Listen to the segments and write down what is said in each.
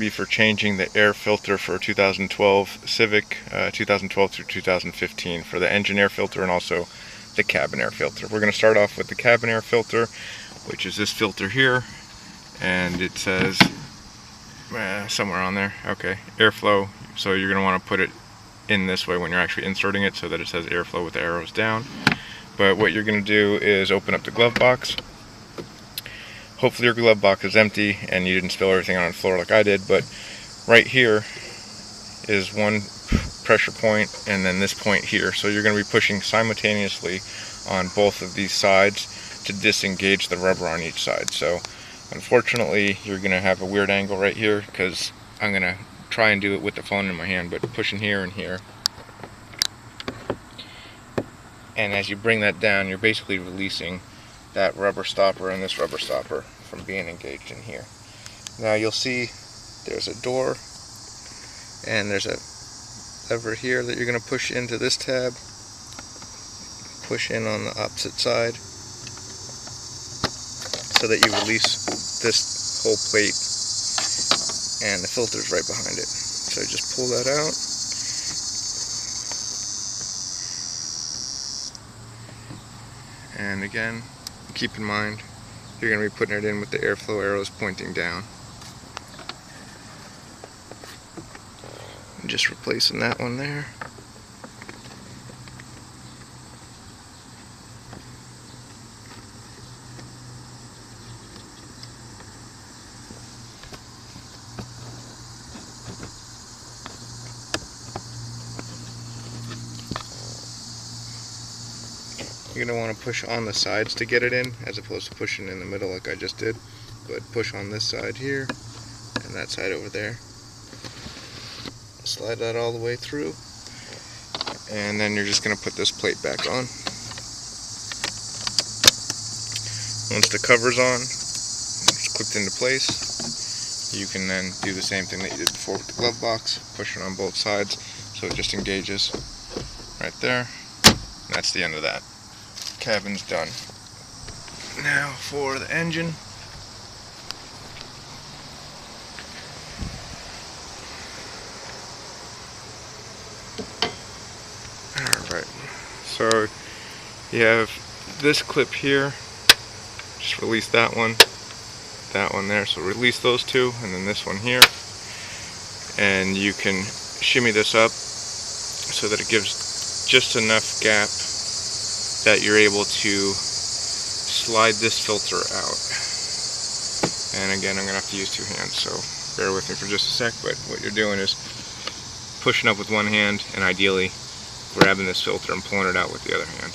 be for changing the air filter for 2012 Civic, 2012 through 2015 for the engine air filter and also the cabin air filter. We're going to start off with the cabin air filter, which is this filter here, and it says somewhere on there, okay, airflow. So you're going to want to put it in this way when you're actually inserting it so that it says airflow with the arrows down. But what you're going to do is open up the glove box. Hopefully your glove box is empty and you didn't spill everything on the floor like I did, but right here is one pressure point and then this point here. So you're going to be pushing simultaneously on both of these sides to disengage the rubber on each side. So unfortunately you're going to have a weird angle right here because I'm going to try and do it with the phone in my hand, but pushing here and here. And as you bring that down, you're basically releasing that rubber stopper and this rubber stopper from being engaged in here. Now you'll see there's a door and there's a lever here that you're going to push into this tab, push in on the opposite side so that you release this whole plate, and the filter's right behind it. So just pull that out. And again, keep in mind, you're going to be putting it in with the airflow arrows pointing down. And just replacing that one there. You're going to want to push on the sides to get it in, as opposed to pushing in the middle like I just did. But push on this side here, and that side over there. Slide that all the way through, and then you're just going to put this plate back on. Once the cover's on, it's clipped into place, you can then do the same thing that you did before with the glove box, push it on both sides so it just engages right there. And that's the end of that. Cabin's done. Now for the engine. Alright, so you have this clip here, just release that one there, so release those two, and then this one here, and you can shimmy this up so that it gives just enough gap that you're able to slide this filter out. And again, I'm going to have to use two hands, so bear with me for just a sec, but what you're doing is pushing up with one hand and ideally grabbing this filter and pulling it out with the other hand.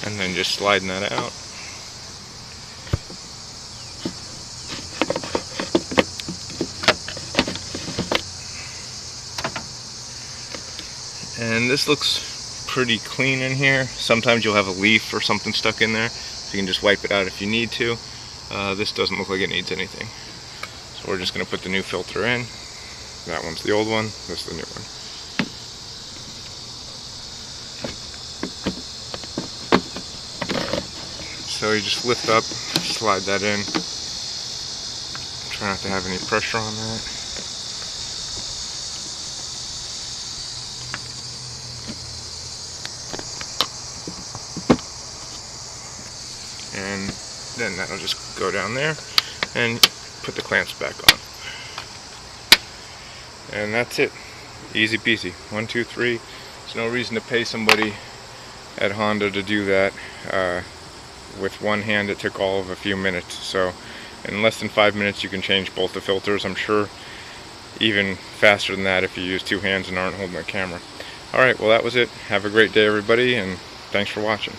And then just sliding that out. And this looks pretty clean in here. Sometimes you'll have a leaf or something stuck in there, so you can just wipe it out if you need to. This doesn't look like it needs anything. So we're just going to put the new filter in. That one's the old one, this is the new one. So you just lift up, slide that in. Try not to have any pressure on that. And then that'll just go down there and put the clamps back on. And that's it. Easy peasy. 1, 2, 3. There's no reason to pay somebody at Honda to do that. With one hand it took all of a few minutes, so in less than 5 minutes you can change both the filters. I'm sure even faster than that if you use two hands and aren't holding the camera. Alright, well that was it. Have a great day everybody, and thanks for watching.